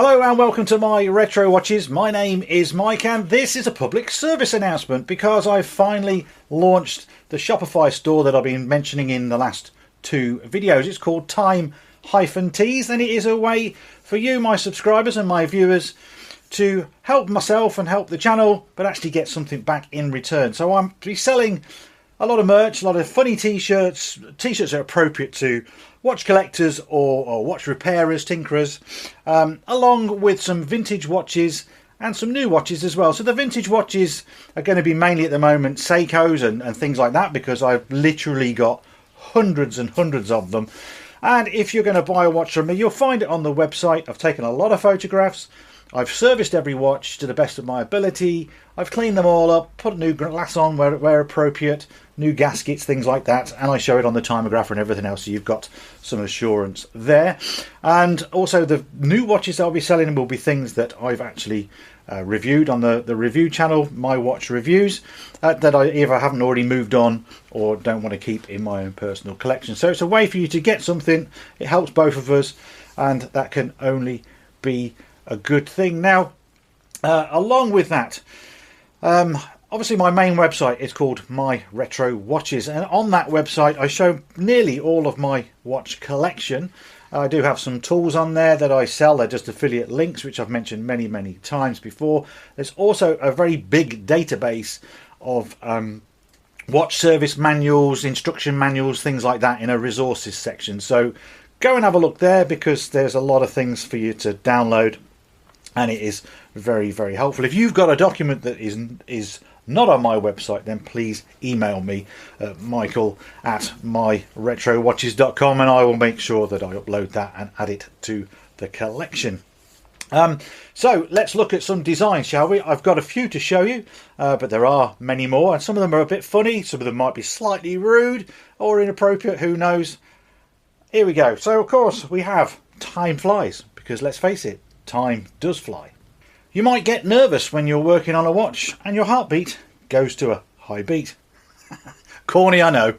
Hello and welcome to my Retro Watches. My name is Mike and this is a public service announcement because I've finally launched the Shopify store that I've been mentioning in the last two videos. It's called Time-Tees and it is a way for you, my subscribers and my viewers, to help myself and help the channel, but actually get something back in return. So I'm be selling a lot of merch, a lot of funny t-shirts that are appropriate to watch collectors or watch repairers, tinkerers, along with some vintage watches and some new watches as well. So the vintage watches are going to be mainly at the moment Seikos and things like that, because I've literally got hundreds and hundreds of them. And if you're going to buy a watch from me, you'll find it on the website. I've taken a lot of photographs. I've serviced every watch to the best of my ability. I've cleaned them all up, put new glass on where appropriate, new gaskets, things like that, and I show it on the timographer and everything else, so you've got some assurance there. And also the new watches I'll be selling will be things that I've actually reviewed on the review channel, My Watch Reviews, that I either haven't already moved on or don't want to keep in my own personal collection. So it's a way for you to get something. It helps both of us, and that can only be a good thing. Now, along with that, obviously my main website is called My Retro Watches, and on that website I show nearly all of my watch collection. I do have some tools on there that I sell. They're just affiliate links, which I've mentioned many times before. There's also a very big database of watch service manuals, instruction manuals, things like that in a resources section. So go and have a look there, because there's a lot of things for you to download, and it is very helpful. If you've got a document that is not on my website, then please email me at michael@myretrowatches.com and I will make sure that I upload that and add it to the collection. So let's look at some designs, shall we? I've got a few to show you, but there are many more, and some of them are a bit funny, some of them might be slightly rude or inappropriate, who knows. Here we go. So of course we have Time Flies, because let's face it, time does fly. You might get nervous when you're working on a watch and your heartbeat goes to a high beat. Corny, I know.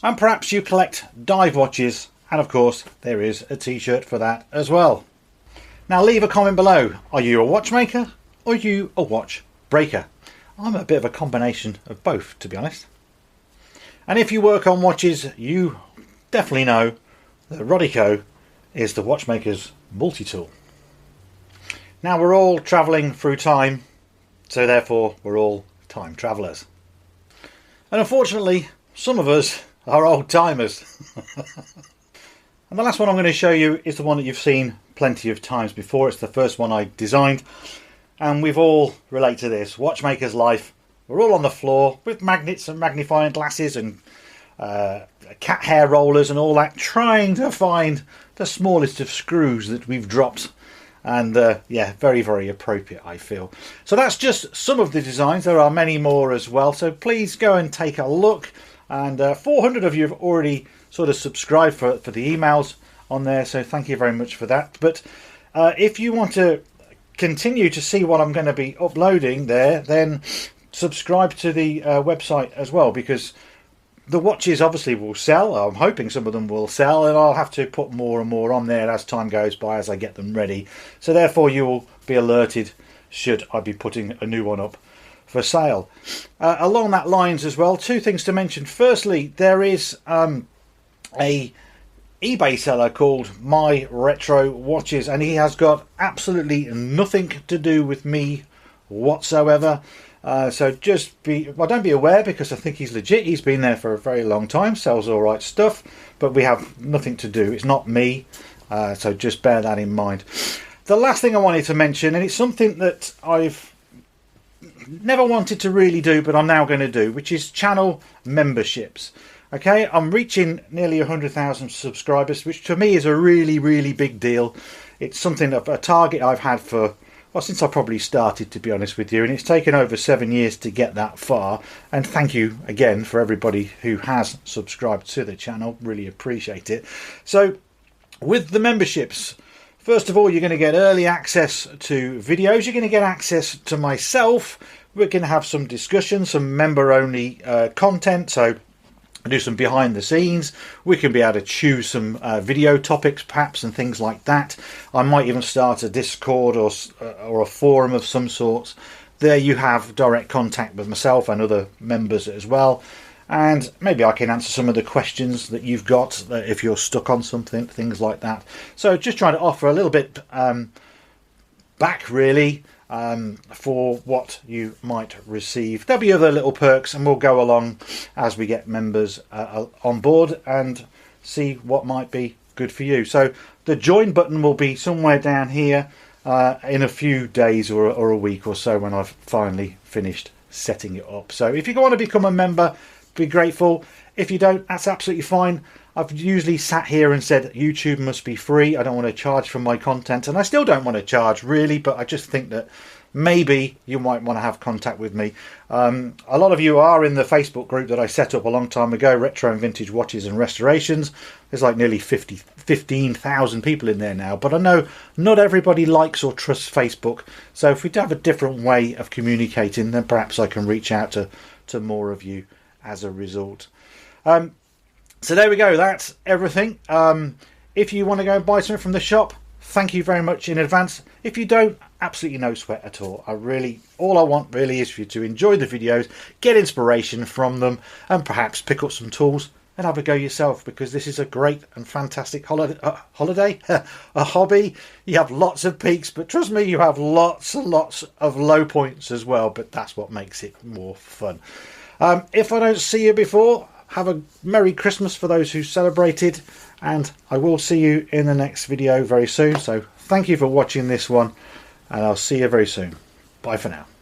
And perhaps you collect dive watches, and of course there is a t-shirt for that as well. Now leave a comment below. Are you a watchmaker or are you a watch breaker? I'm a bit of a combination of both, to be honest. And if you work on watches, you definitely know that Rodico is the watchmaker's multi-tool. Now we're all travelling through time, so therefore we're all time travellers. And unfortunately, some of us are old timers. And the last one I'm going to show you is the one that you've seen plenty of times before. It's the first one I designed, and we've all relate to this. Watchmaker's life. We're all on the floor with magnets and magnifying glasses and cat hair rollers and all that, trying to find the smallest of screws that we've dropped. And yeah, very appropriate, I feel. So that's just some of the designs. There are many more as well, so please go and take a look. And 400 of you have already sort of subscribed for the emails on there, so thank you very much for that. But if you want to continue to see what I'm going to be uploading there, then subscribe to the website as well, because the watches obviously will sell. I'm hoping some of them will sell, and I'll have to put more and more on there as time goes by, as I get them ready. So therefore you will be alerted should I be putting a new one up for sale. Along that lines as well, two things to mention. Firstly, there is a eBay seller called My Retro Watches, and he has got absolutely nothing to do with me whatsoever. So just don't be aware, because I think he's legit. He's been there for a very long time, sells all right stuff, but we have nothing to do. It's not me, so just bear that in mind. The last thing I wanted to mention, and it's something that I've never wanted to really do, but I'm now going to do, which is channel memberships. Okay, I'm reaching nearly 100,000 subscribers, which to me is a really big deal. It's something of a target I've had for, well, since I probably started, to be honest with you, and it's taken over 7 years to get that far. And thank you again for everybody who has subscribed to the channel, really appreciate it. So with the memberships, first of all, you're going to get early access to videos, you're going to get access to myself, we're going to have some discussion, some member only content, so do some behind the scenes. We can be able to choose some video topics perhaps and things like that. I might even start a Discord or a forum of some sorts. There you have direct contact with myself and other members as well, and maybe I can answer some of the questions that you've got if you're stuck on something, things like that. So just trying to offer a little bit back really for what you might receive. There'll be other little perks, and we'll go along as we get members on board and see what might be good for you. So the join button will be somewhere down here in a few days or a week or so when I've finally finished setting it up. So if you want to become a member, be grateful. If you don't, that's absolutely fine. I've usually sat here and said YouTube must be free. I don't want to charge for my content, and I still don't want to charge really, but I just think that maybe you might want to have contact with me. A lot of you are in the Facebook group that I set up a long time ago, Retro and Vintage Watches and Restorations. There's like nearly 15,000 people in there now, but I know not everybody likes or trusts Facebook, so if we have a different way of communicating, then perhaps I can reach out to more of you as a result. So there we go, that's everything. If you want to go and buy something from the shop, thank you very much in advance. If you don't, absolutely no sweat at all. All I want really is for you to enjoy the videos, get inspiration from them, and perhaps pick up some tools and have a go yourself, because this is a great and fantastic holiday, a hobby. You have lots of peaks, but trust me, you have lots and lots of low points as well, but that's what makes it more fun. If I don't see you before, have a Merry Christmas for those who celebrated, and I will see you in the next video very soon. So thank you for watching this one, and I'll see you very soon. Bye for now.